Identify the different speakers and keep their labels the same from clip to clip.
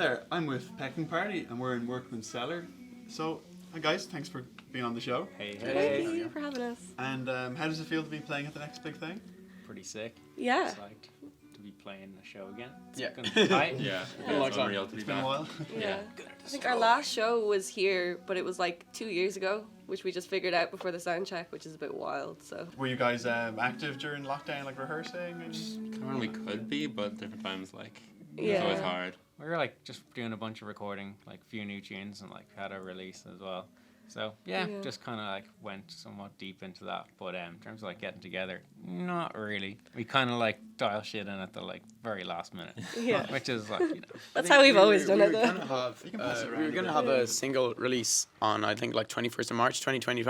Speaker 1: there, I'm with Pecking Party and we're in Workman's Cellar. So, hi guys, thanks for being on the show.
Speaker 2: Hey.
Speaker 3: Thank you for having us.
Speaker 1: And how does it feel to be playing at the next big thing?
Speaker 2: Pretty sick.
Speaker 3: Yeah.
Speaker 2: Psyched to be playing the show again.
Speaker 4: Yeah.
Speaker 2: Tight.
Speaker 4: Yeah.
Speaker 1: It's been a while.
Speaker 3: Yeah. I think our last show was here, but it was like 2 years ago, which we just figured out before the sound check, which is a bit wild. So.
Speaker 1: Were you guys active during lockdown, like rehearsing? And...
Speaker 4: Kind of when we could be, but different times, like,
Speaker 3: Yeah.
Speaker 4: it's always hard.
Speaker 2: We were like just doing a bunch of recording, like a few new tunes and like had a release as well. So yeah. Just kind of like went somewhat deep into that. But in terms of like getting together, not really. We kind of like dial shit in at the like very last minute.
Speaker 3: Yeah.
Speaker 2: Which is like, you know.
Speaker 3: That's how we've always done it
Speaker 5: We
Speaker 3: though.
Speaker 5: were going to have a single release on, I think, like 21st of March 2020,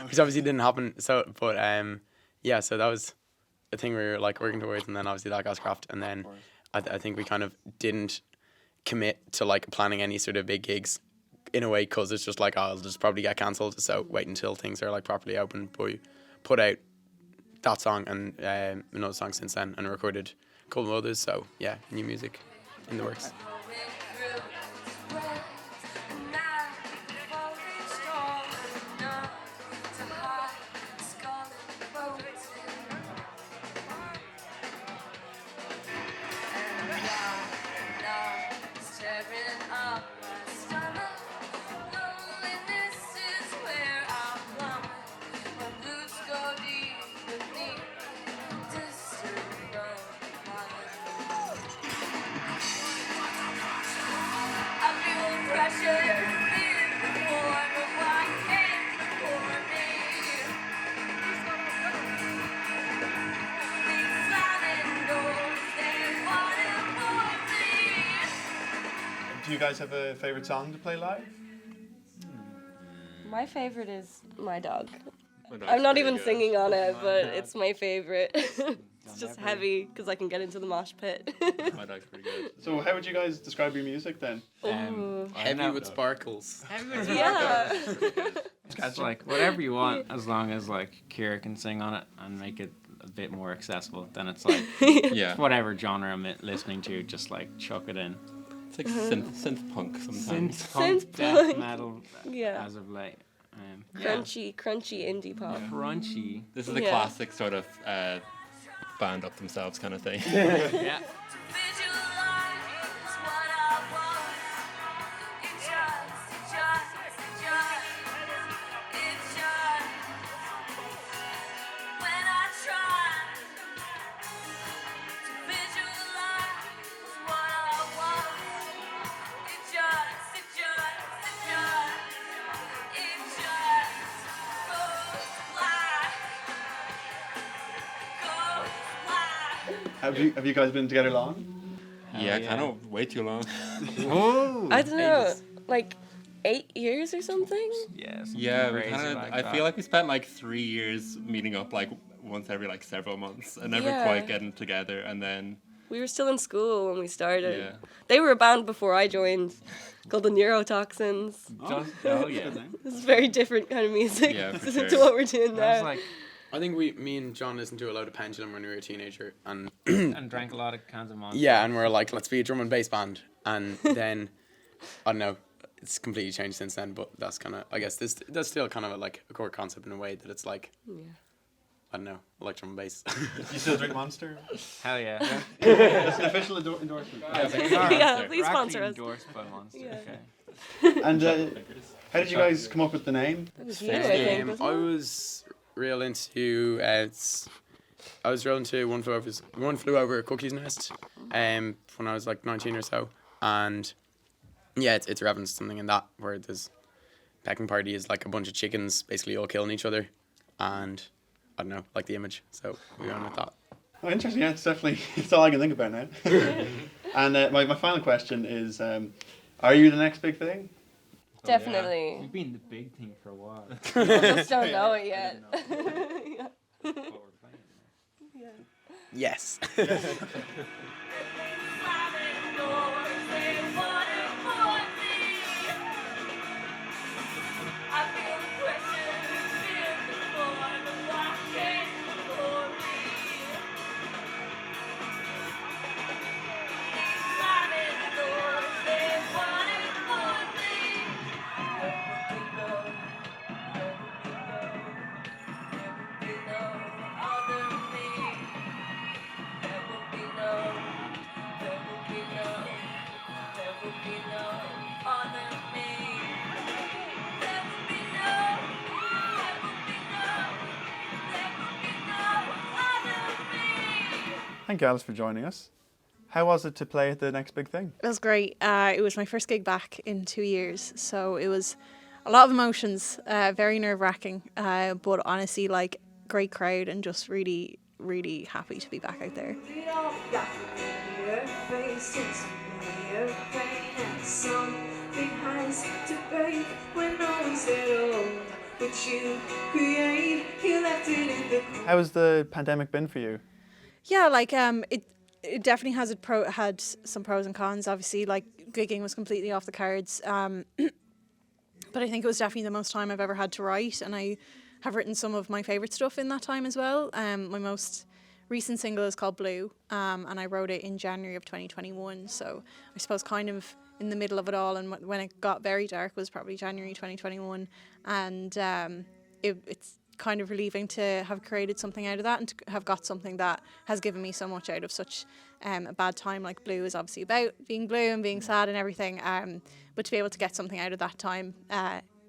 Speaker 5: which obviously didn't happen. So, but yeah, so that was a thing we were like working towards, and then obviously that got scrapped, and then I think we kind of didn't commit to like planning any sort of big gigs in a way, because it's just like, oh, it'll just probably get cancelled, so wait until things are like properly open. But we put out that song and another song since then, and recorded a couple of others, so yeah, new music in the works.
Speaker 1: Do you guys have a favourite song to play live?
Speaker 3: My favorite is My Dog.
Speaker 4: My dog's
Speaker 3: I'm not
Speaker 4: pretty
Speaker 3: even
Speaker 4: good.
Speaker 3: singing on it, but
Speaker 2: Dog.
Speaker 3: it's my favorite. It's just heavy because I can get into the mosh pit.
Speaker 4: My dog's pretty good.
Speaker 1: So how would you guys describe your music then?
Speaker 3: Ooh.
Speaker 5: Heavy with sparkles.
Speaker 3: Yeah.
Speaker 2: It's like whatever you want, as long as like Kira can sing on it and make it a bit more accessible. Then it's like
Speaker 4: Yeah.
Speaker 2: whatever genre I'm listening to, just like chuck it in.
Speaker 4: It's like synth punk sometimes.
Speaker 2: Synth punk,
Speaker 3: Synth
Speaker 2: death
Speaker 3: punk.
Speaker 2: metal,
Speaker 3: Yeah.
Speaker 2: as of late.
Speaker 3: Crunchy indie pop.
Speaker 2: Crunchy.
Speaker 4: This is the
Speaker 3: Yeah.
Speaker 4: classic sort of band up themselves kind of thing.
Speaker 2: Yeah.
Speaker 1: Have you guys been together long?
Speaker 4: Yeah,
Speaker 2: yeah.
Speaker 4: kind of way too long.
Speaker 2: Oh.
Speaker 3: I don't know, like 8 years or something?
Speaker 2: Yes.
Speaker 4: Yeah, we
Speaker 2: crazy
Speaker 4: kind of.
Speaker 2: like
Speaker 4: I
Speaker 2: that.
Speaker 4: feel like we spent like 3 years meeting up like once every like several months and never
Speaker 3: Yeah.
Speaker 4: quite getting together, and then
Speaker 3: We were still in school when we started.
Speaker 4: Yeah.
Speaker 3: They were a band before I joined, called the Neurotoxins.
Speaker 2: Oh yeah.
Speaker 3: This is very different kind of music
Speaker 4: Yeah, for
Speaker 3: to
Speaker 4: sure.
Speaker 3: what we're doing
Speaker 2: That's
Speaker 3: now.
Speaker 2: like
Speaker 5: I think me and John listened to a lot of Pendulum when we were a teenager, and
Speaker 2: and drank a lot of cans of Monster.
Speaker 5: yeah, and we're like, let's be a drum and bass band, and then I don't know, it's completely changed since then. But that's kind of, I guess, that's still kind of like a core concept in a way that it's like,
Speaker 3: Yeah.
Speaker 5: I don't know, I like drum and bass.
Speaker 1: You still drink Monster?
Speaker 2: Hell yeah.
Speaker 1: That's an official endorsement.
Speaker 3: Yeah, please
Speaker 2: We're
Speaker 3: sponsor
Speaker 2: actually
Speaker 3: us.
Speaker 2: endorsed by Monster.
Speaker 3: Yeah.
Speaker 2: Okay.
Speaker 1: And how did you guys come up with the name?
Speaker 3: That was you, I think, wasn't
Speaker 5: I
Speaker 3: it?
Speaker 5: was real into One Flew Over a Cuckoo's Nest when I was like 19 or so, and yeah, it's a reference to something in that where there's Pecking Party is like a bunch of chickens basically all killing each other, and I don't know, like the image, so we went with that.
Speaker 1: Oh, interesting. Yeah, it's definitely it's all I can think about now. And my final question is, are you the next big thing?
Speaker 3: Definitely.
Speaker 2: We've been the big thing for a while.
Speaker 3: I just don't know it yet. Yeah.
Speaker 2: What we're playing.
Speaker 5: Yes.
Speaker 1: Thank you, Alice, for joining us. How was it to play at the next big thing?
Speaker 6: It was great. It was my first gig back in 2 years, so it was a lot of emotions, very nerve-wracking, but honestly, like, great crowd and just really, really happy to be back out there.
Speaker 1: How has the pandemic been for you?
Speaker 6: Yeah, like it definitely has had some pros and cons. Obviously, like gigging was completely off the cards. But I think it was definitely the most time I've ever had to write, and I have written some of my favourite stuff in that time as well. My most recent single is called Blue, and I wrote it in January of 2021. So I suppose kind of in the middle of it all, and when it got very dark was probably January 2021, and it's kind of relieving to have created something out of that and to have got something that has given me so much out of such a bad time. Like Blue is obviously about being blue and being sad and everything, but to be able to get something out of that time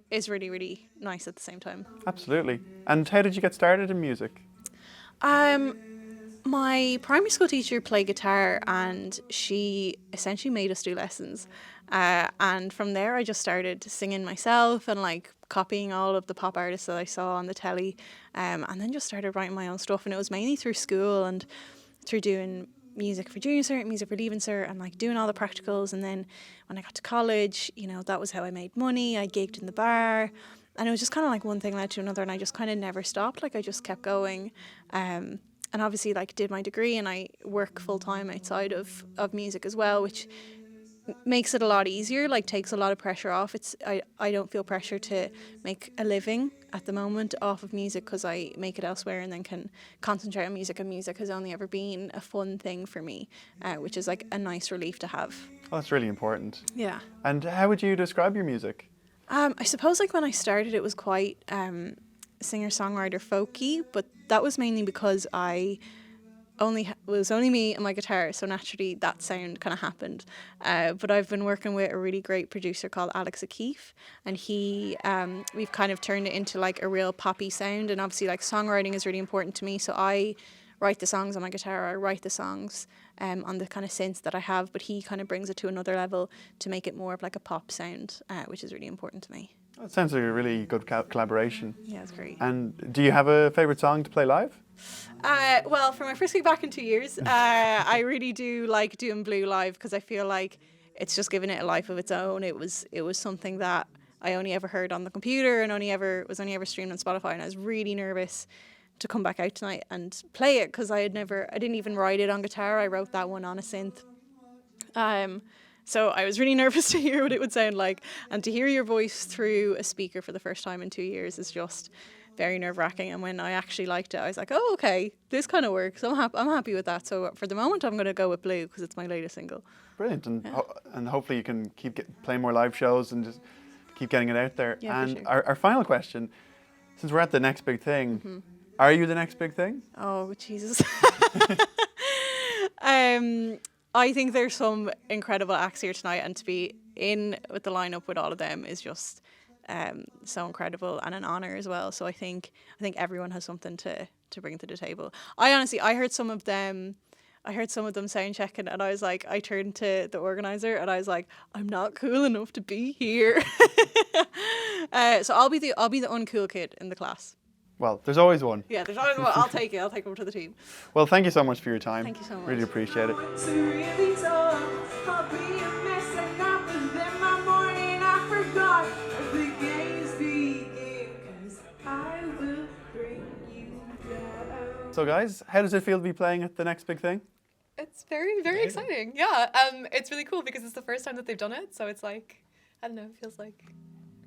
Speaker 6: is really, really nice at the same time.
Speaker 1: Absolutely. And how did you get started in music?
Speaker 6: My primary school teacher played guitar, and she essentially made us do lessons, and from there I just started singing myself and like copying all of the pop artists that I saw on the telly, and then just started writing my own stuff. And it was mainly through school and through doing music for junior cert, music for leaving cert, and like doing all the practicals. And then when I got to college, you know, that was how I made money. I gigged in the bar, and it was just kind of like one thing led to another, and I just kind of never stopped. Like I just kept going, and obviously like did my degree, and I work full time outside of music as well, which makes it a lot easier, like takes a lot of pressure off. I don't feel pressure to make a living at the moment off of music, because I make it elsewhere and then can concentrate on music, and music has only ever been a fun thing for me, which is like a nice relief to have.
Speaker 1: Oh, that's really important.
Speaker 6: Yeah.
Speaker 1: And how would you describe your music?
Speaker 6: I suppose like when I started it was quite singer-songwriter folky, but that was mainly because was only me and my guitar, so naturally that sound kind of happened. But I've been working with a really great producer called Alex O'Keefe, and we've kind of turned it into like a real poppy sound. And obviously like songwriting is really important to me, so I write the songs on my guitar, I write the songs on the kind of synths that I have, but he kind of brings it to another level to make it more of like a pop sound, which is really important to me.
Speaker 1: That sounds like a really good collaboration.
Speaker 6: Yeah, it's great.
Speaker 1: And do you have a favourite song to play live?
Speaker 6: Well, for my first gig back in 2 years, I really do like doing Blue live, because I feel like it's just given it a life of its own. It was something that I only ever heard on the computer and was only ever streamed on Spotify, and I was really nervous to come back out tonight and play it, because I didn't even write it on guitar. I wrote that one on a synth. So I was really nervous to hear what it would sound like, and to hear your voice through a speaker for the first time in 2 years is just very nerve-wracking. And when I actually liked it, I was like, oh, okay, this kind of works. I'm happy with that. So for the moment, I'm going to go with Blue, because it's my latest single.
Speaker 1: Brilliant. And and hopefully you can keep playing more live shows and just keep getting it out there.
Speaker 6: Yeah,
Speaker 1: and
Speaker 6: for sure.
Speaker 1: our final question, since we're at the next big thing, are you the next big thing?
Speaker 6: Oh, Jesus. I think there's some incredible acts here tonight, and to be in with the lineup with all of them is just so incredible and an honour as well. So I think everyone has something to bring to the table. I heard some of them sound checking, and I was like, I turned to the organizer and I was like, I'm not cool enough to be here. So I'll be the uncool kid in the class.
Speaker 1: Well, there's always one.
Speaker 6: Yeah, there's always one. I'll take it. I'll take them to the team.
Speaker 1: Well, thank you so much for your time.
Speaker 6: Thank you so much.
Speaker 1: Really appreciate it. So guys, how does it feel to be playing at the next big thing?
Speaker 7: It's very, very exciting. Yeah, it's really cool because it's the first time that they've done it. So it's like, I don't know, it feels like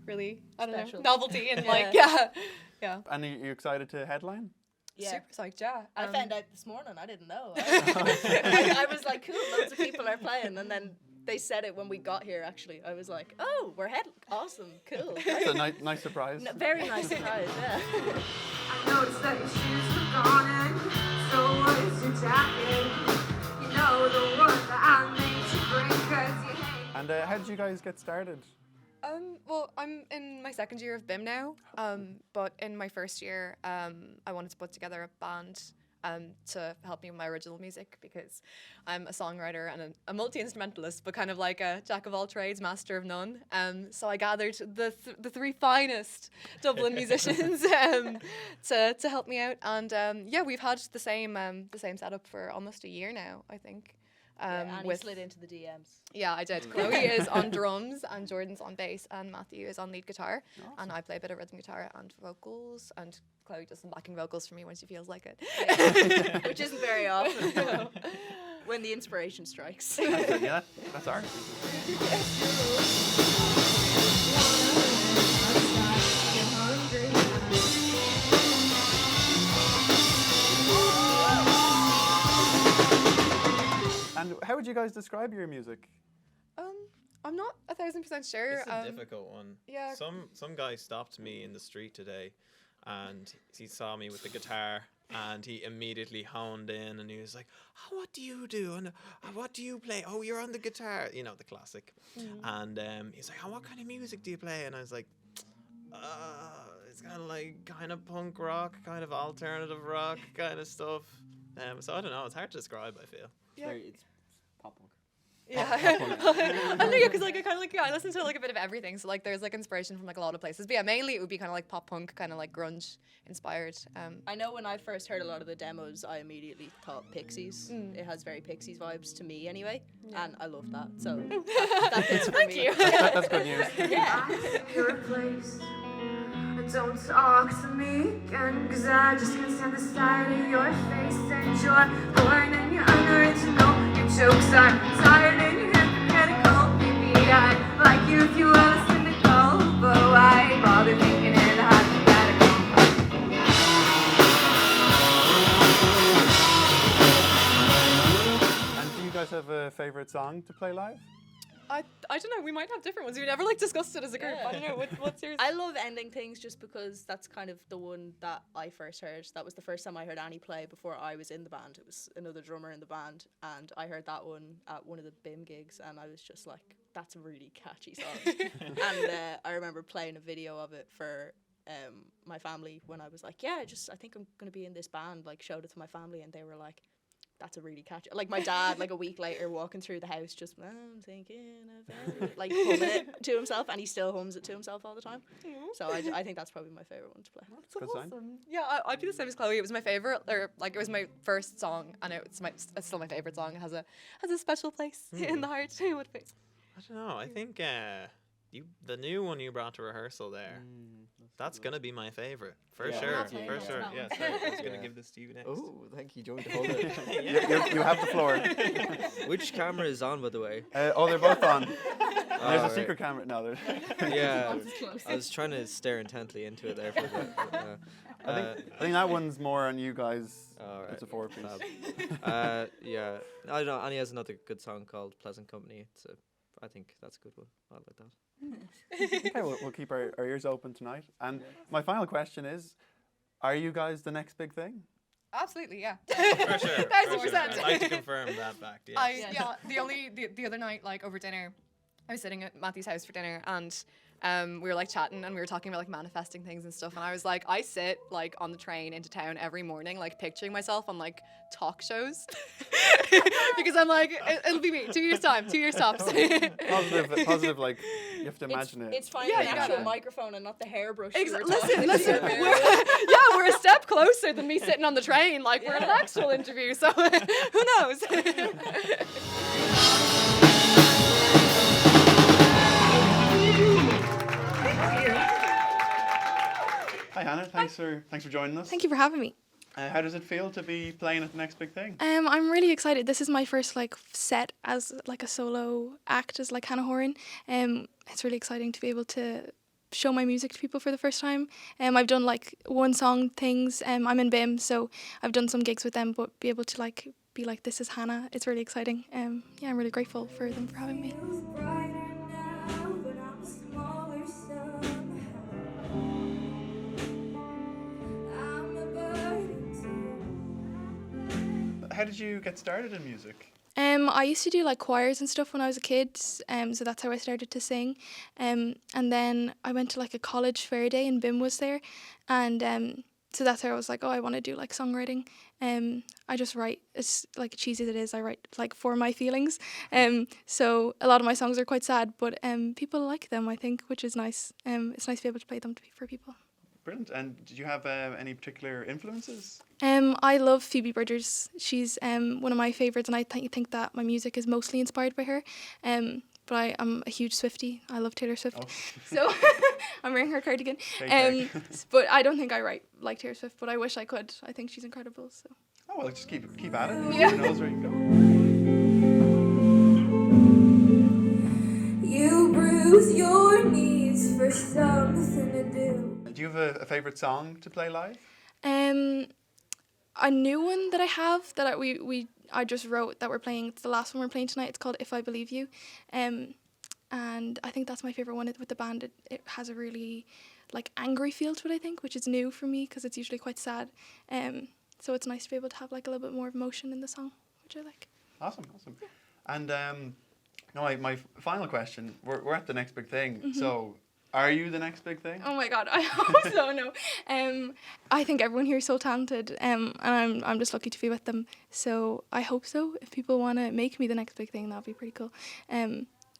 Speaker 7: really, I don't know, novelty and like, yeah.
Speaker 1: And are you excited to headline?
Speaker 7: Yeah. Super psyched, yeah.
Speaker 8: I found out this morning, I didn't know. I was like, cool, loads of people are playing, and then they said it when we got here, actually. I was like, oh, we're awesome, cool.
Speaker 1: It's a nice surprise.
Speaker 8: Very nice surprise, yeah.
Speaker 9: I noticed that your shoes were gone, and so was your jacket. You know the one that I made you bring, 'cause you hate.
Speaker 1: And how did you guys get started?
Speaker 7: Well, I'm in my second year of BIM now, but in my first year, I wanted to put together a band to help me with my original music, because I'm a songwriter and a multi-instrumentalist, but kind of like a jack of all trades, master of none. So I gathered the three finest Dublin musicians to help me out, and yeah, we've had the same setup for almost a year now, I think.
Speaker 8: Annie slid into the DMs.
Speaker 7: Yeah, I did. Chloe is on drums and Jordan's on bass and Matthew is on lead guitar, and I play a bit of rhythm guitar and vocals, and Chloe does some backing vocals for me when she feels like it.
Speaker 8: Which isn't very often. When the inspiration strikes.
Speaker 1: Yeah, that's ours. And how would you guys describe your music?
Speaker 7: I'm not 1,000% sure.
Speaker 10: It's a difficult one.
Speaker 7: Yeah.
Speaker 10: Some guy stopped me in the street today, and he saw me with the guitar, and he immediately honed in, and he was like, "Oh, what do you do? And what do you play? Oh, you're on the guitar." You know, the classic. And he's like, "Oh, what kind of music do you play?" And I was like, it's kind of punk rock, kind of alternative rock kind of stuff. So I don't know. It's hard to describe, I feel.
Speaker 7: Yeah.
Speaker 2: It's pop punk.
Speaker 7: Yeah, I don't know, because like I listen to like a bit of everything. So like there's like inspiration from like a lot of places. But yeah, mainly it would be kind of like pop punk, kind of like grunge inspired.
Speaker 8: I know when I first heard a lot of the demos, I immediately thought Pixies. It has very Pixies vibes to me anyway, and I love that. So that fits for me.
Speaker 1: That's good news.
Speaker 8: Yeah.
Speaker 9: Your place. Don't talk to me again, cause I just can't stand the sight of your face. And you're boring and you're unoriginal. Your jokes are tired and you're hypocritical. Maybe I'd like you if you were cynical, but why bother thinking it hypothetical?
Speaker 1: And do you guys have a favorite song to play live?
Speaker 7: I don't know, we might have different ones. We never like discussed it as a group.
Speaker 8: Yeah.
Speaker 7: I don't know, what's yours?
Speaker 8: I love ending things just because that's kind of the one that I first heard. That was the first time I heard Annie play before I was in the band. It was another drummer in the band, and I heard that one at one of the BIM gigs, and I was just like, that's a really catchy song. And I remember playing a video of it for my family when I was like, yeah, I think I'm going to be in this band, like showed it to my family, and they were like, that's a really catchy. Like my dad, like a week later, walking through the house, just I'm thinking of it, like humming it to himself, and he still hums it to himself all the time. So I think that's probably my favorite one to play.
Speaker 7: That's
Speaker 1: Good sign.
Speaker 7: awesome. Yeah, I'd be the same as Chloe. It was my favorite, or like it was my first song, and it's still my favorite song. It has a special place in the heart. What about?
Speaker 10: I don't know. I think the new one you brought to rehearsal there, that's gonna be my favorite for sure.
Speaker 8: Thank you.
Speaker 10: For sure.
Speaker 8: That
Speaker 10: Yeah.
Speaker 8: one.
Speaker 10: Sorry, I was gonna give this to you next.
Speaker 11: Oh, thank you, Joey, to hold it.
Speaker 1: You have the floor.
Speaker 11: Which camera is on, by the way?
Speaker 1: They're both on. There's a
Speaker 11: Alright.
Speaker 1: secret camera. No, there's.
Speaker 11: Yeah, I was trying to stare intently into it there for a bit. But,
Speaker 1: I think that one's more on you guys.
Speaker 11: Alright.
Speaker 1: It's a four-piece.
Speaker 11: Yeah, I don't know. Annie has another good song called "Pleasant Company." I think that's a good one. I like that.
Speaker 1: Okay, we'll keep our ears open tonight. And my final question is, are you guys the next big thing?
Speaker 7: Absolutely, yeah.
Speaker 10: For sure.
Speaker 7: 1,000%.
Speaker 10: I'd like to confirm that fact. Yes.
Speaker 7: The other night, like over dinner, I was sitting at Matthew's house for dinner, and we were like chatting, and we were talking about like manifesting things and stuff, and I was like, I sit like on the train into town every morning, like picturing myself on like talk shows because I'm like, it'll be me. 2 years time, 2 years tops.
Speaker 1: Positive, like you have to imagine it.
Speaker 8: It's finding an actual microphone and not the hairbrush.
Speaker 7: Listen. We're a step closer than me sitting on the train. Like we're in an actual interview, so who knows?
Speaker 1: Hi Hannah, thanks for joining us.
Speaker 6: Thank you for having me.
Speaker 1: How does it feel to be playing at the next big thing?
Speaker 6: I'm really excited. This is my first like set as like a solo act as like Hannah Horan. It's really exciting to be able to show my music to people for the first time. I've done like one song things. I'm in BIM, so I've done some gigs with them, but be able to like be like, this is Hannah. It's really exciting. I'm really grateful for them for having me.
Speaker 1: How did you get started in music?
Speaker 6: I used to do like choirs and stuff when I was a kid, so that's how I started to sing. And then I went to like a college fair day and BIM was there, and so that's how I was like, oh, I want to do like songwriting.
Speaker 12: I just write, as like cheesy as it is, I write like for my feelings. So a lot of my songs are quite sad, but people like them, I think, which is nice. It's nice to be able to play them for people.
Speaker 1: Brilliant. And did you have any particular influences?
Speaker 12: I love Phoebe Bridgers. She's one of my favourites, and I think that my music is mostly inspired by her. But I'm a huge Swiftie. I love Taylor Swift.
Speaker 1: Oh.
Speaker 12: So I'm wearing her cardigan.
Speaker 1: Okay.
Speaker 12: But I don't think I write like Taylor Swift, but I wish I could. I think she's incredible. So.
Speaker 1: Oh, well, just keep at it.
Speaker 12: Yeah.
Speaker 1: Who knows where you go.
Speaker 9: You bruise your knees for something to do.
Speaker 1: Do you have a favourite song to play live?
Speaker 12: A new one that I have that I just wrote that we're playing. It's the last one we're playing tonight. It's called If I Believe You, and I think that's my favorite one with the band. It has a really like angry feel to it, I think, which is new for me because it's usually quite sad. So it's nice to be able to have like a little bit more emotion in the song, which I like.
Speaker 1: Awesome. Yeah. And no, my final question. We're at the next big thing.
Speaker 12: Mm-hmm.
Speaker 1: So, are you the next big thing?
Speaker 12: Oh my God, I hope so. No, I think everyone here is so talented, and I'm just lucky to be with them. So I hope so. If people want to make me the next big thing, that'd be pretty cool.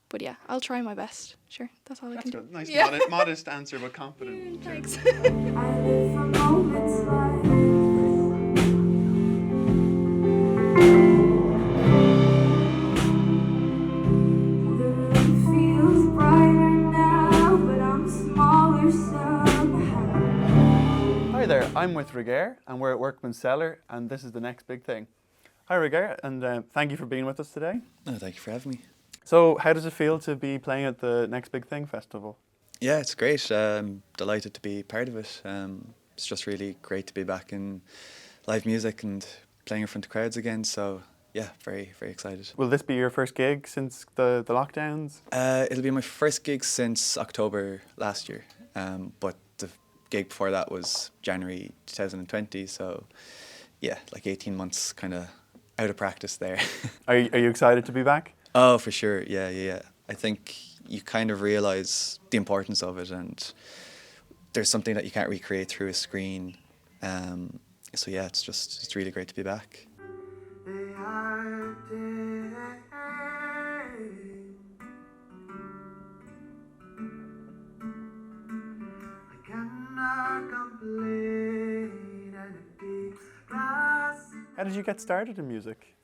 Speaker 12: But yeah, I'll try my best. Sure, that's all I can do.
Speaker 1: Nice,
Speaker 12: Yeah.
Speaker 1: modest answer, but confident.
Speaker 12: Thanks.
Speaker 9: I live for moments like the room feels brighter now, but I'm smaller somehow.
Speaker 1: Hi there, I'm with Regair, and we're at Workman's Cellar, and this is the next big thing. Hi Regair, and thank you for being with us today.
Speaker 13: No, thank you for having me.
Speaker 1: So, how does it feel to be playing at the Next Big Thing festival?
Speaker 13: Yeah, it's great. Delighted to be part of it. It's just really great to be back in live music and playing in front of crowds again. So, yeah, very, very excited.
Speaker 1: Will this be your first gig since the lockdowns?
Speaker 13: It'll be my first gig since October last year. But the gig before that was January 2020. So, yeah, like 18 months kind of out of practice there.
Speaker 1: Are you excited to be back?
Speaker 13: Oh, for sure. Yeah. I think you kind of realise the importance of it, and there's something that you can't recreate through a screen. So yeah, it's really great to be back.
Speaker 1: How did you get started in music?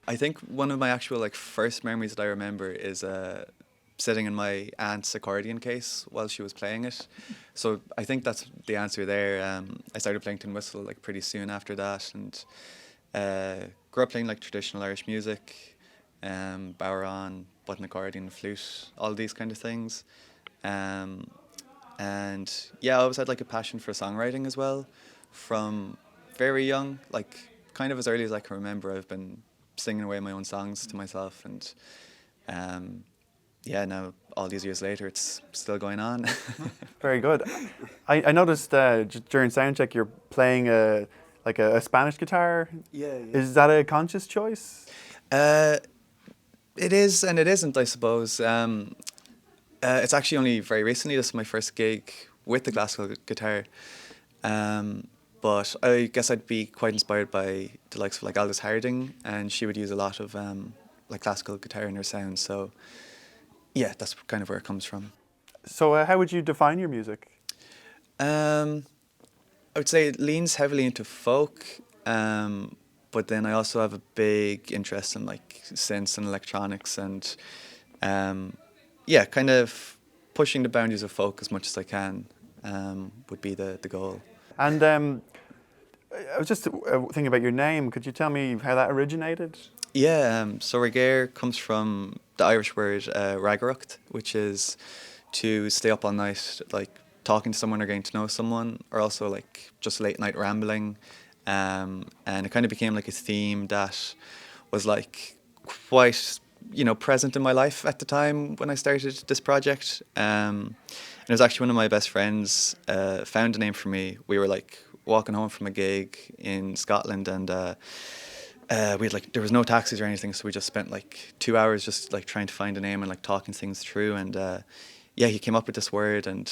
Speaker 13: I think one of my actual first memories that I remember is sitting in my aunt's accordion case while she was playing it. So I think that's the answer there. I started playing tin whistle pretty soon after that, and grew up playing traditional Irish music, bodhrán, button accordion, flute, all these kind of things. And yeah, I always had a passion for songwriting as well from very young, kind of as early as I can remember. I've been singing away my own songs to myself, and yeah, now all these years later it's still going on.
Speaker 1: Very good. I noticed during soundcheck you're playing a Spanish guitar.
Speaker 13: Yeah.
Speaker 1: Is that a conscious choice?
Speaker 13: It is and it isn't, I suppose. It's actually only very recently. This is my first gig with the classical guitar. But I guess I'd be quite inspired by the likes of Aldous Harding, and she would use a lot of classical guitar in her sound. So yeah, that's kind of where it comes from.
Speaker 1: So how would you define your music?
Speaker 13: I would say it leans heavily into folk, but then I also have a big interest in synths and electronics, and yeah, kind of pushing the boundaries of folk as much as I can would be the goal.
Speaker 1: And I was just thinking about your name. Could you tell me how that originated?
Speaker 13: Yeah, so Regair comes from the Irish word ragarucht, which is to stay up all night, talking to someone or getting to know someone, or also just late night rambling. And it kind of became a theme that was quite present in my life at the time when I started this project. And it was actually one of my best friends found a name for me. We were walking home from a gig in Scotland, and we had there was no taxis or anything, so we just spent 2 hours just trying to find a name and talking things through. And yeah, he came up with this word, and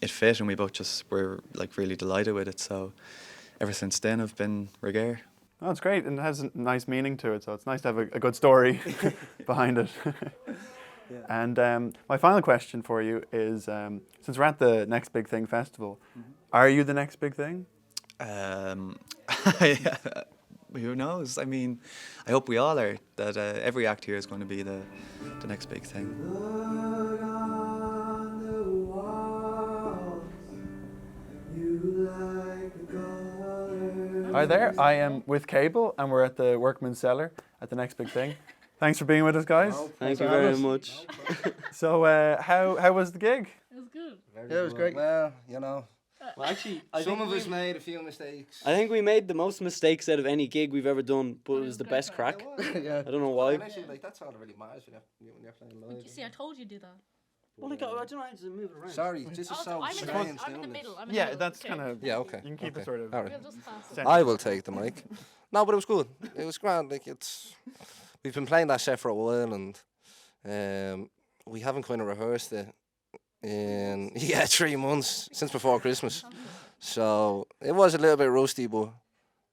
Speaker 13: it fit, and we both just were really delighted with it. So ever since then I've been reggae.
Speaker 1: Oh, it's great, and it has a nice meaning to it, so it's nice to have a good story behind it. And my final question for you is, since we're at the Next Big Thing festival, are you the next big thing?
Speaker 13: Who knows? I mean, I hope we all are, that every act here is going to be the next big thing.
Speaker 1: Hi there, I am with Cable, and we're at the Workman's Cellar at the Next Big Thing. Thanks for being with us, guys.
Speaker 14: Thank you very much.
Speaker 1: So, how was the gig?
Speaker 15: It was good.
Speaker 14: Yeah, it was great.
Speaker 15: Well, you know.
Speaker 14: Well, actually,
Speaker 15: Some of us made a few mistakes.
Speaker 14: I think we made the most mistakes out of any gig we've ever done, but it was the best crack.
Speaker 15: Yeah.
Speaker 14: I don't know why.
Speaker 15: And actually, like, that's all that really matters when you're playing live.
Speaker 16: You see, I told you to do that.
Speaker 14: Well, I don't know how to move it around.
Speaker 15: Sorry, this is so
Speaker 16: I'm in the,
Speaker 15: strange.
Speaker 16: I'm in the middle. I'm in the
Speaker 1: Yeah,
Speaker 16: middle.
Speaker 1: that's kind of.
Speaker 15: Yeah, okay.
Speaker 1: You can keep
Speaker 15: okay.
Speaker 1: it sort of.
Speaker 15: All right.
Speaker 16: We'll just pass it.
Speaker 1: central.
Speaker 15: I will take the mic. No, but it was good. It was grand. Like we've been playing that set for a while, and we haven't kind of rehearsed it in 3 months since before Christmas. So it was a little bit rusty, but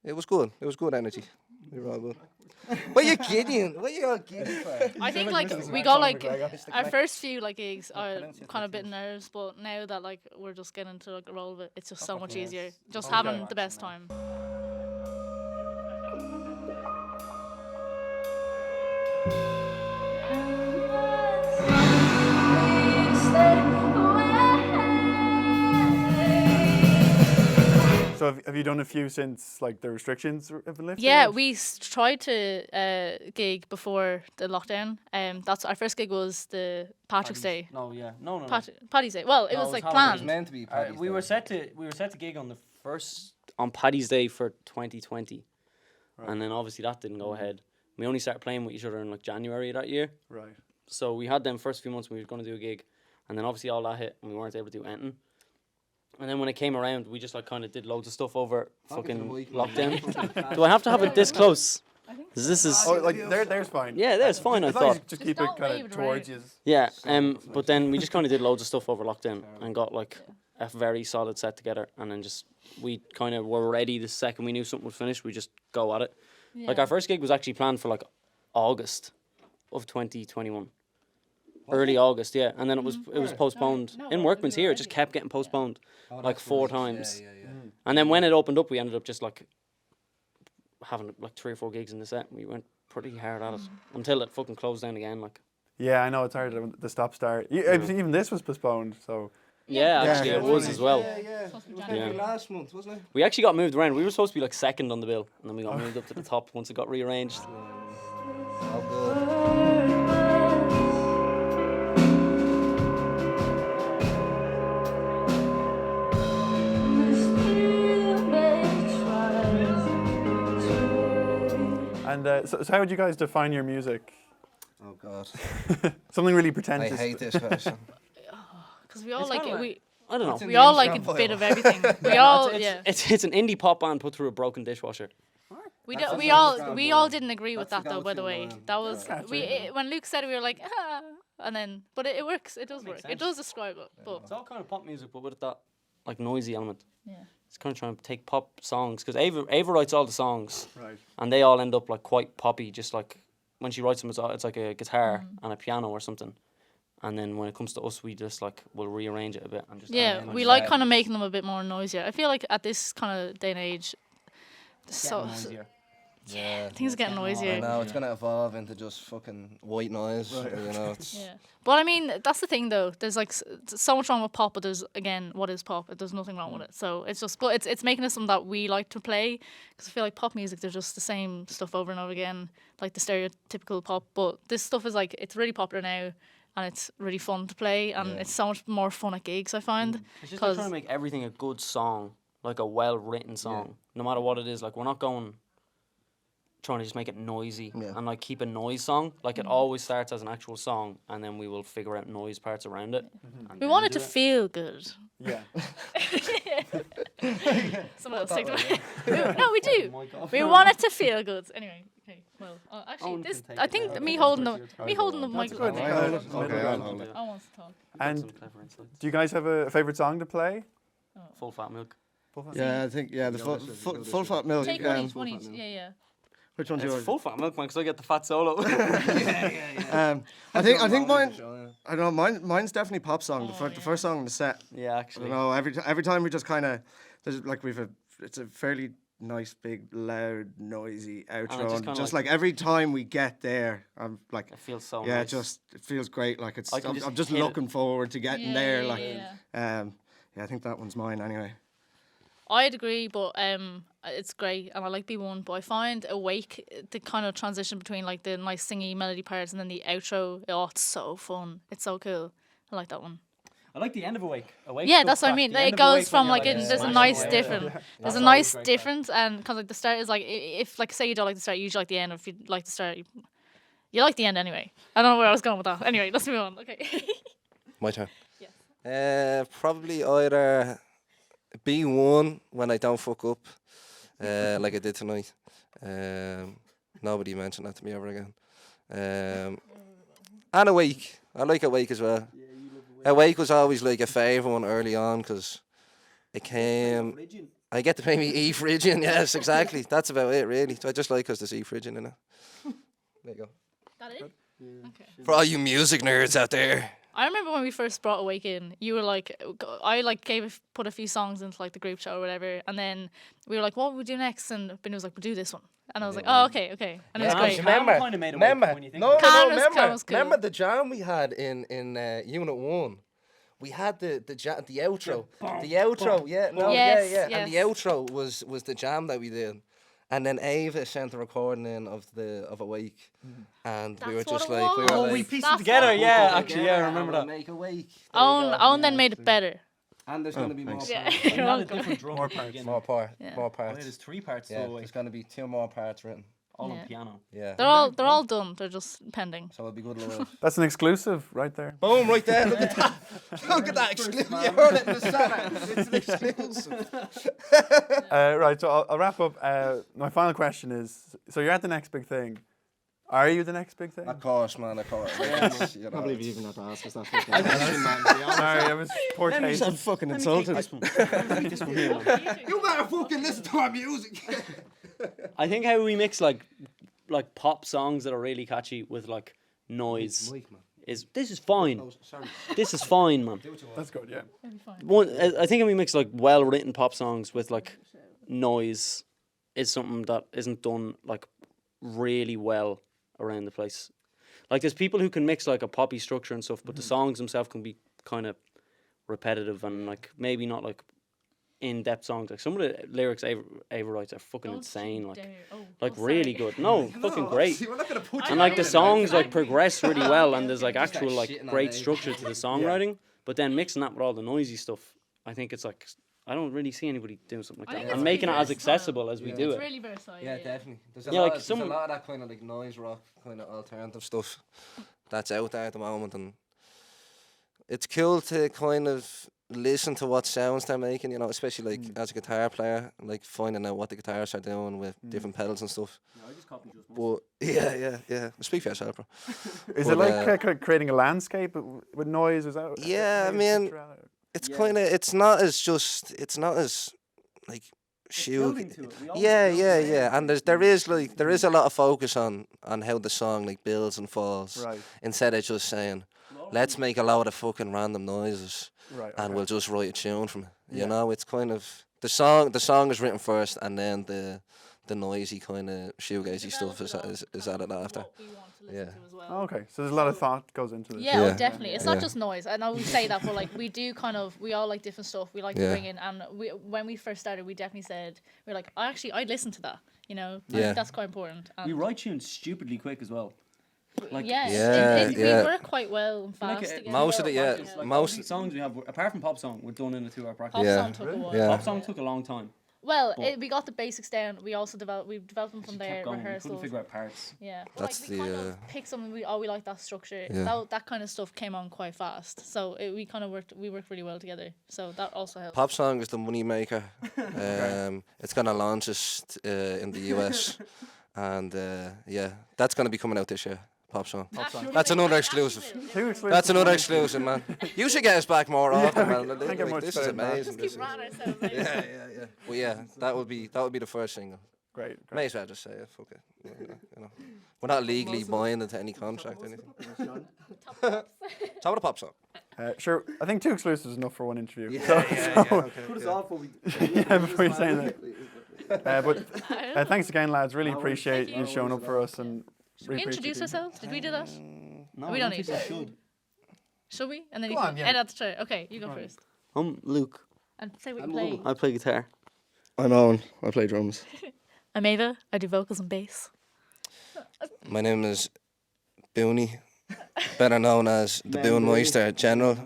Speaker 15: it was good. It was good energy. We were all good. What are you kidding? What are you all kidding for?
Speaker 16: I think like we got like our first few like gigs are kind of a bit nerves, but now that like we're just getting into like the roll of it, it's just so much easier. Just having the best time.
Speaker 1: So, have you done a few since like the restrictions have been lifted?
Speaker 16: Yeah, we tried to gig before the lockdown. That's our first gig was the Patrick's Day.
Speaker 14: No, yeah, no.
Speaker 16: Paddy's Day. Well, it
Speaker 14: No,
Speaker 16: was like
Speaker 14: Halloween.
Speaker 15: It was
Speaker 16: planned.
Speaker 15: meant to be Paddy's
Speaker 14: we
Speaker 15: Day.
Speaker 14: were set to gig on the first on Paddy's Day for 2020, and then obviously that didn't go ahead. We only started playing with each other in like January of that year.
Speaker 1: Right.
Speaker 14: So we had them first few months we were going to do a gig, and then obviously all that hit and we weren't able to do anything. And then when it came around, we just like kind of did loads of stuff over fucking lockdown. Do I have to have it this close? 'Cause this is.
Speaker 1: Oh, like there's fine.
Speaker 14: Yeah, there's fine. I
Speaker 1: As long as you
Speaker 14: thought.
Speaker 1: just keep it kind of towards you.
Speaker 14: Yeah, but then we just kind of did loads of stuff over lockdown and got like a very solid set together, and then just we kind of were ready the second we knew something was finished. We just go at it. Like our first gig was actually planned for like August of 2021. Early August, yeah, and then it was postponed in Workman's here. It just kept getting postponed like 4 times, and then when it opened up, we ended up just like having like 3 or 4 gigs in the set. We went pretty hard at it until it fucking closed down again. Like
Speaker 1: Yeah, I know it's hard to the stop start. Even this was postponed, so.
Speaker 14: yeah, actually it was as well.
Speaker 15: Yeah. It was meant to be last month, wasn't it?
Speaker 14: We actually got moved around. We were supposed to be like second on the bill, and then we got moved up to the top once it got rearranged.
Speaker 15: Oh, good.
Speaker 1: And so how would you guys define your music?
Speaker 15: Oh God.
Speaker 1: Something really
Speaker 15: I
Speaker 1: pretentious.
Speaker 15: hate this question.
Speaker 16: Because we all
Speaker 14: It's
Speaker 16: like
Speaker 14: kinda
Speaker 16: it.
Speaker 14: like- I don't know.
Speaker 16: We all like a bit of everything. We all
Speaker 14: It's an indie pop band put through a broken dishwasher.
Speaker 16: We all didn't agree with that though. By the way, that was when Luke said it, we were like and then but it works. It does work. It does describe it. But
Speaker 14: It's all kind of pop music, but with that like noisy element.
Speaker 16: Yeah.
Speaker 14: It's kind of trying to take pop songs because Ava writes all the songs,
Speaker 1: Right.
Speaker 14: and they all end up like quite poppy. Just like when she writes them, it's like a guitar and a piano or something. And then when it comes to us, we just like we'll rearrange it a bit and just
Speaker 16: yeah, we like kind of making them a bit more noisier. I feel like at this kind of day and age,
Speaker 15: Yeah,
Speaker 16: things are getting noisier.
Speaker 15: I know, it's going to evolve into just fucking white noise. You know, it's
Speaker 16: Yeah. But I mean, that's the thing though. There's like so much wrong with pop, but there's again, what is pop? There's nothing wrong with it. So it's just, but it's making it something that we like to play because I feel like pop music, they're just the same stuff over and over again, like the stereotypical pop. But this stuff is like, it's really popular now. And it's really fun to play, and it's so much more fun at gigs, I find.
Speaker 14: It's just like trying to make everything a good song, like a well-written song, no matter what it is. Like we're not trying to just make it noisy and like keep a noise song. Like it always starts as an actual song, and then we will figure out noise parts around it.
Speaker 16: We want it to feel good.
Speaker 1: Yeah.
Speaker 16: Someone else take it. No, we do. We want it to feel good. Anyway, okay. Well, actually, this I think me holding the microphone.
Speaker 1: Okay,
Speaker 16: I want to talk.
Speaker 1: And do you guys have a favorite song to play?
Speaker 14: Full Fat Milk.
Speaker 1: Full fat
Speaker 17: Yeah, I think the full fat milk.
Speaker 16: Take one each, one each. Yeah.
Speaker 17: Which one's
Speaker 14: It's
Speaker 17: yours?
Speaker 14: full fat milk, man, because I get the fat solo.
Speaker 17: I think mine. I don't know. Mine's definitely pop song. The first song in the set.
Speaker 14: Yeah, actually.
Speaker 17: I don't know. Every time we just kind of there's like it's a fairly nice, big, loud, noisy outro. And just like every time we get there, I'm like,
Speaker 14: it feels so
Speaker 17: yeah,
Speaker 14: nice.
Speaker 17: it feels great. Like I'm just
Speaker 14: hit
Speaker 17: looking forward to getting there. Like,
Speaker 16: yeah.
Speaker 17: I think that one's mine anyway.
Speaker 16: I'd agree, but it's great and I like B1, but I find Awake, the kind of transition between like the nice singy melody parts and then the outro, it's so fun. It's so cool. I like that one.
Speaker 14: I like the end of Awake.
Speaker 16: Yeah, that's what I mean. It goes from like there's a nice difference. There's a nice difference, and because like the start is like if like say you don't like the start, you usually like the end. Or if you like the start, you like the end anyway. I don't know where I was going with that. Anyway, let's move on. Okay.
Speaker 15: My turn.
Speaker 16: Yes.
Speaker 15: Probably either B1 when I don't fuck up, like I did tonight. Nobody mentioned that to me ever again. And Awake. I like Awake as well. Awake was always like a favourite one early on because it came. I get to pay me E Phrygian. Yes, exactly. That's about it, really. I just like because there's E Phrygian in it. There you go.
Speaker 16: That it? Okay.
Speaker 15: For all you music nerds out there.
Speaker 16: I remember when we first brought Awake in, you were like, I like put a few songs into like the group chat or whatever, and then we were like, what would we do next? And Benny was like, we'll do this one. And I was like, oh, okay. And it was great.
Speaker 15: Remember the jam we had in Unit 1? We had the outro. The outro, yeah. And the outro was the jam that we did. And then Ava sent a recording in of Awake. And we were just like,
Speaker 14: we pieced it together, yeah, actually, I remember that.
Speaker 15: Make Awake.
Speaker 16: Owen then made it better.
Speaker 15: And there's going to be more parts.
Speaker 16: You're welcome.
Speaker 15: More parts. More parts.
Speaker 14: There's 3 parts.
Speaker 15: Yeah, there's going to be 2 more parts written.
Speaker 14: All on piano.
Speaker 15: Yeah.
Speaker 16: They're all done. They're just pending.
Speaker 15: So it'll be good live.
Speaker 1: That's an exclusive right there.
Speaker 15: Boom, right there. Look at that. Look at that exclusive. You heard it in the center. It's an exclusive.
Speaker 1: Right, so I'll wrap up. My final question is, so you're at the next big thing. Are you the next big thing?
Speaker 15: Of course, man, of course.
Speaker 17: I can't believe you even have to ask us that.
Speaker 1: Sorry, I was poor
Speaker 17: taste.
Speaker 1: taste.
Speaker 17: I'm fucking insulted.
Speaker 15: You better fucking listen to our music.
Speaker 14: I think how we mix like pop songs that are really catchy with like noise this is fine. This is fine, man.
Speaker 1: That's good, yeah.
Speaker 14: I think we mix like well written pop songs with like noise is something that isn't done like really well around the place. Like there's people who can mix like a poppy structure and stuff, but the songs themselves can be kind of repetitive and like maybe not like in-depth songs. Like some of the lyrics Ava writes are fucking insane, like really good. No, fucking great. And like the songs like progress really well, and there's like actual like great structure to the songwriting. But then mixing that with all the noisy stuff, I think it's like I don't really see anybody doing something like that and making it as accessible as we do it.
Speaker 16: It's really versatile.
Speaker 15: Yeah, definitely. There's a lot of that kind of like noise rock, kind of alternative stuff that's out there at the moment, and it's cool to kind of listen to what sounds they're making, you know, especially like as a guitar player, like finding out what the guitarists are doing with different pedals and stuff.
Speaker 14: I just copied just
Speaker 15: but yeah. Speak for yourself, bro.
Speaker 1: Is it like creating a landscape with noise? Is that?
Speaker 15: Yeah, I mean, it's kind of it's not as like shoot. Yeah. And there is a lot of focus on how the song like builds and falls,
Speaker 1: right,
Speaker 15: instead of just saying, let's make a lot of fucking random noises.
Speaker 1: Right,
Speaker 15: and we'll just write a tune from it. You know, it's kind of the song is written first, and then the noisy kind of shoegazy stuff is added after. Yeah.
Speaker 1: Oh, okay, so there's a lot of thought goes into this.
Speaker 16: Yeah, definitely. It's not just noise. I know we say that, but like we all like different stuff. We like to bring in, and when we first started, we definitely said we're like, I'd listen to that. You know, I think that's quite important.
Speaker 14: We write tunes stupidly quick as well. Like
Speaker 16: we work quite well and fast.
Speaker 15: Most of it,
Speaker 14: most songs we have, apart from pop song, we're done in a 2-hour practice.
Speaker 16: Pop song took a while.
Speaker 14: Pop song took a long time.
Speaker 16: Well, we got the basics down. We also developed them from there.
Speaker 14: We
Speaker 16: Rehearsals.
Speaker 14: couldn't figure out parts.
Speaker 16: Yeah,
Speaker 15: that's
Speaker 16: we kind of picked something. We like that structure.
Speaker 15: Yeah.
Speaker 16: That kind of stuff came on quite fast. So we kind of worked really well together. So that also helped.
Speaker 15: Pop song is the money maker. It's gonna launch us in the US, and that's gonna be coming out this year. Pop song.
Speaker 1: Pop song.
Speaker 15: That's another exclusive.
Speaker 1: Two exclusives.
Speaker 15: That's another exclusive, man. You should get us back more often, man.
Speaker 1: Can't get much
Speaker 15: This
Speaker 1: better
Speaker 15: is
Speaker 1: than that.
Speaker 15: amazing. This is, yeah. Well, yeah, that would be the first single.
Speaker 1: Great.
Speaker 15: May as well just say it. Fuck it. You know, we're not legally binding to any contract or anything. Top of the pop song.
Speaker 1: Sure, I think 2 exclusives is enough for one interview.
Speaker 15: Yeah.
Speaker 17: Put us off before we.
Speaker 1: Yeah, before you say that. But thanks again, lads. Really appreciate you showing up for us and.
Speaker 16: Should we introduce ourselves? Did we do that?
Speaker 14: No,
Speaker 16: we don't need
Speaker 14: to.
Speaker 16: to. Should we? And then
Speaker 1: Go
Speaker 16: you
Speaker 1: on,
Speaker 16: can
Speaker 1: yeah.
Speaker 16: edit the tray. Okay, you go first.
Speaker 14: I'm Luke.
Speaker 16: And say what you play.
Speaker 14: I play guitar.
Speaker 17: I'm Owen. I play drums.
Speaker 16: I'm Ava. I do vocals and bass.
Speaker 15: My name is Booney, better known as the Boonmeister General,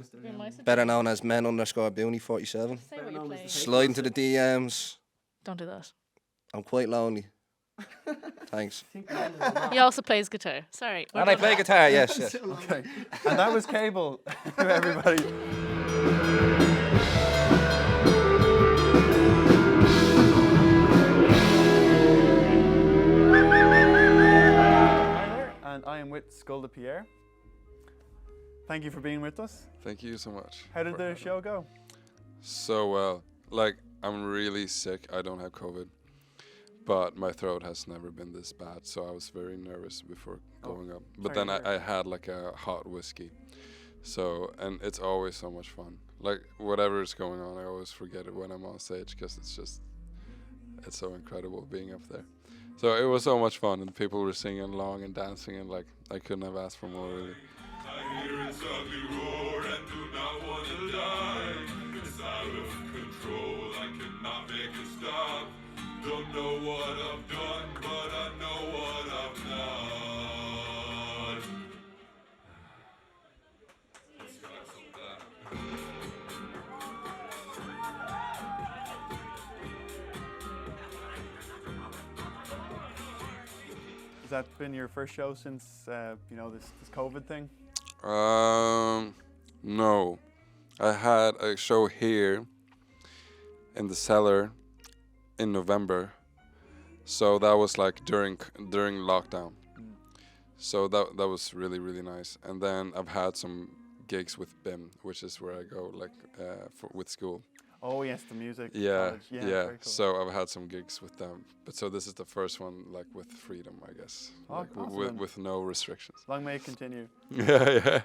Speaker 15: better known as men_Booney47.
Speaker 16: Say what you play.
Speaker 15: Slide into the DMs.
Speaker 16: Don't do that.
Speaker 15: I'm quite lonely. Thanks.
Speaker 16: He also plays guitar. Sorry.
Speaker 15: And I play guitar, yes.
Speaker 1: Okay. And that was Cable, everybody. And I am with Skull de Pierre. Thank you for being with us.
Speaker 18: Thank you so much.
Speaker 1: How did the show go?
Speaker 18: So well. Like, I'm really sick. I don't have COVID. But my throat has never been this bad, so I was very nervous before going up. But then I had like a hot whiskey. So, and it's always so much fun. Like, whatever is going on, I always forget it when I'm on stage because it's so incredible being up there. So it was so much fun, and people were singing along and dancing, and like, I couldn't have asked for more, really.
Speaker 19: I hear its ugly roar and do not want to die. It's out of control, I cannot make it stop. Don't know what I've done, but I know what I've not.
Speaker 1: Has that been your first show since this COVID thing?
Speaker 18: No. I had a show here in the cellar in November, so that was like during lockdown. So that was really nice. And then I've had some gigs with BIM, which is where I go like with school.
Speaker 1: Oh yes, the music.
Speaker 18: Yeah,
Speaker 1: college.
Speaker 18: yeah.
Speaker 1: Very cool.
Speaker 18: So I've had some gigs with them, but so this is the first one like with freedom, I guess,
Speaker 1: Oh,
Speaker 18: like
Speaker 1: awesome.
Speaker 18: with no restrictions.
Speaker 1: Long may it continue.
Speaker 18: Yeah.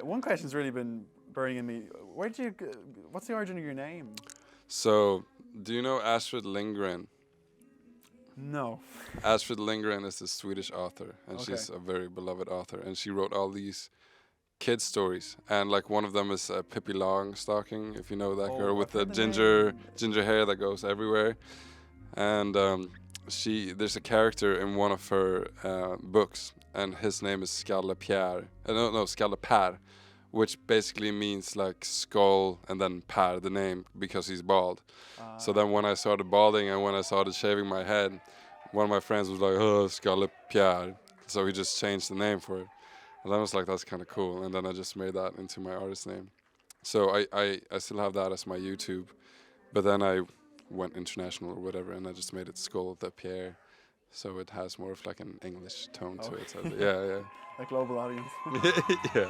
Speaker 1: One question's really been burning in me. What's the origin of your name?
Speaker 18: So, do you know Astrid Lindgren?
Speaker 1: No.
Speaker 18: Astrid Lindgren is a Swedish author, and
Speaker 1: Okay.
Speaker 18: she's a very beloved author, and she wrote all these kids stories, and like one of them is Pippi Longstocking, if you know that girl with the ginger hair that goes everywhere. And there's a character in one of her books, and his name is Skalle Pierre. Skalle Per, which basically means like skull and then Per, the name, because he's bald. So then when I started balding and when I started shaving my head, one of my friends was like, "Oh, Skalle Pierre." So he just changed the name for it. And I was like, that's kind of cool. And then I just made that into my artist name. So I still have that as my YouTube. But then I went international or whatever, and I just made it Skull de Pierre. So it has more of like an English tone to it. So yeah.
Speaker 1: A global audience.
Speaker 18: Yeah.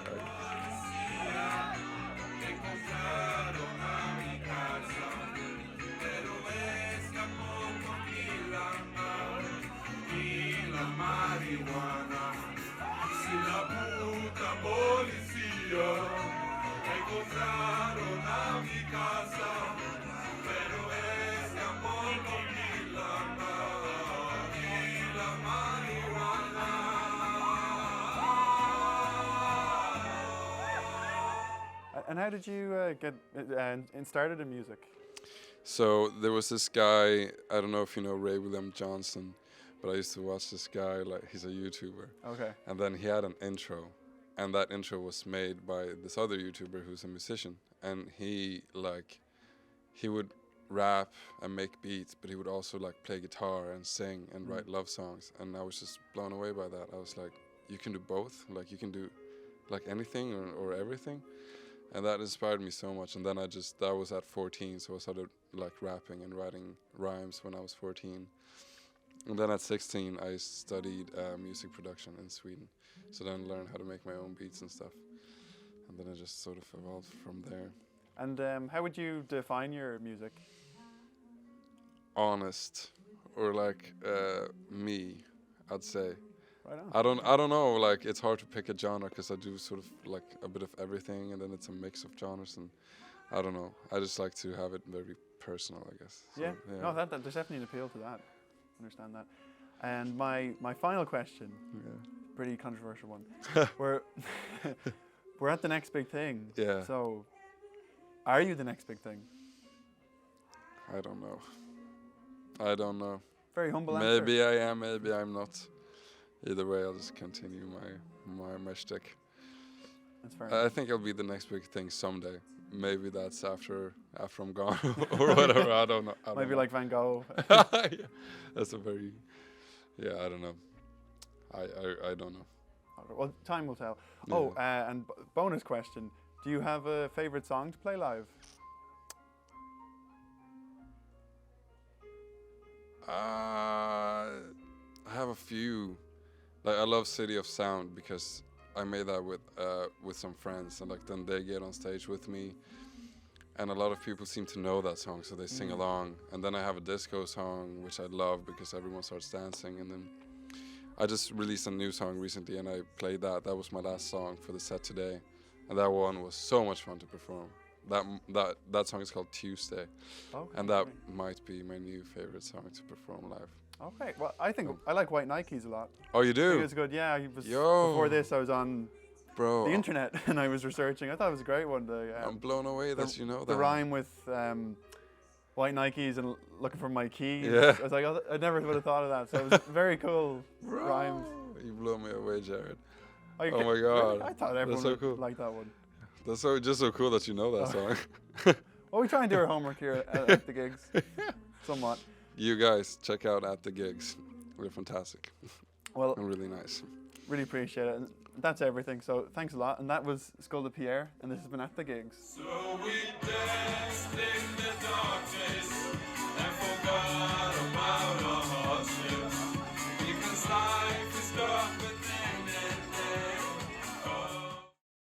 Speaker 1: And how did you get started in music?
Speaker 18: So there was this guy, I don't know if you know Ray William Johnson, but I used to watch this guy, like he's a YouTuber.
Speaker 1: Okay.
Speaker 18: And then he had an intro, and that intro was made by this other YouTuber who's a musician, and he would rap and make beats, but he would also like play guitar and sing and write love songs, and I was just blown away by that. I was like, you can do both, like you can do like anything or everything. And that inspired me so much. And then that was at 14, so I started like rapping and writing rhymes when I was 14. And then at 16, I studied music production in Sweden. So then learned how to make my own beats and stuff. And then I just sort of evolved from there.
Speaker 1: And how would you define your music?
Speaker 18: Honest, or like me, I'd say.
Speaker 1: Right on.
Speaker 18: I don't know. Like it's hard to pick a genre because I do sort of like a bit of everything, and then it's a mix of genres, and I don't know. I just like to have it very personal, I guess. So,
Speaker 1: Yeah. No, that there's definitely an appeal to that. Understand that. And my final question, pretty controversial one. We're at the next big thing.
Speaker 18: Yeah.
Speaker 1: So, are you the next big thing?
Speaker 18: I don't know. I don't know.
Speaker 1: Very humble answer.
Speaker 18: Maybe I am, maybe I'm not. Either way, I'll just continue my shtick.
Speaker 1: That's fair.
Speaker 18: I think I'll be the next big thing someday. Maybe that's after I'm gone or whatever. I don't know.
Speaker 1: Maybe like Van Gogh.
Speaker 18: Yeah, that's a very, I don't know. I don't know.
Speaker 1: Well, time will tell.
Speaker 18: Yeah.
Speaker 1: Oh, and bonus question: do you have a favorite song to play live?
Speaker 18: I have a few. Like I love City of Sound because I made that with some friends, and like then they get on stage with me, and a lot of people seem to know that song, so they sing along. And then I have a disco song which I love because everyone starts dancing. And then I just released a new song recently, and I played that. That was my last song for the set today, and that one was so much fun to perform. That song is called Tuesday, and that might be my new favorite song to perform live.
Speaker 1: Okay, well, I think I like White Nikes a lot.
Speaker 18: Oh, you
Speaker 1: I
Speaker 18: do?
Speaker 1: think it's good. Yeah, before
Speaker 18: Yo.
Speaker 1: this I was on
Speaker 18: Bro,
Speaker 1: the internet and I was researching. I thought it was a great one.
Speaker 18: I'm blown away that you know that.
Speaker 1: The rhyme with White Nikes and looking for my keys.
Speaker 18: Yeah.
Speaker 1: I was like, I never would have thought of that. So it was very cool rhymes.
Speaker 18: You blow me away, Jared.
Speaker 1: Oh,
Speaker 18: Oh my God.
Speaker 1: Really? I thought everyone
Speaker 18: That's so
Speaker 1: would
Speaker 18: cool.
Speaker 1: like that one.
Speaker 18: That's just so cool that you know that song.
Speaker 1: Well, we try and do our homework here at the gigs, somewhat.
Speaker 18: You guys, check out At the Gigs. They're fantastic.
Speaker 1: Well,
Speaker 18: and really nice.
Speaker 1: Really appreciate it. And that's everything. So thanks a lot. And that was Skull de Pierre, and this has been At the Gigs.
Speaker 19: So we danced in the darkness.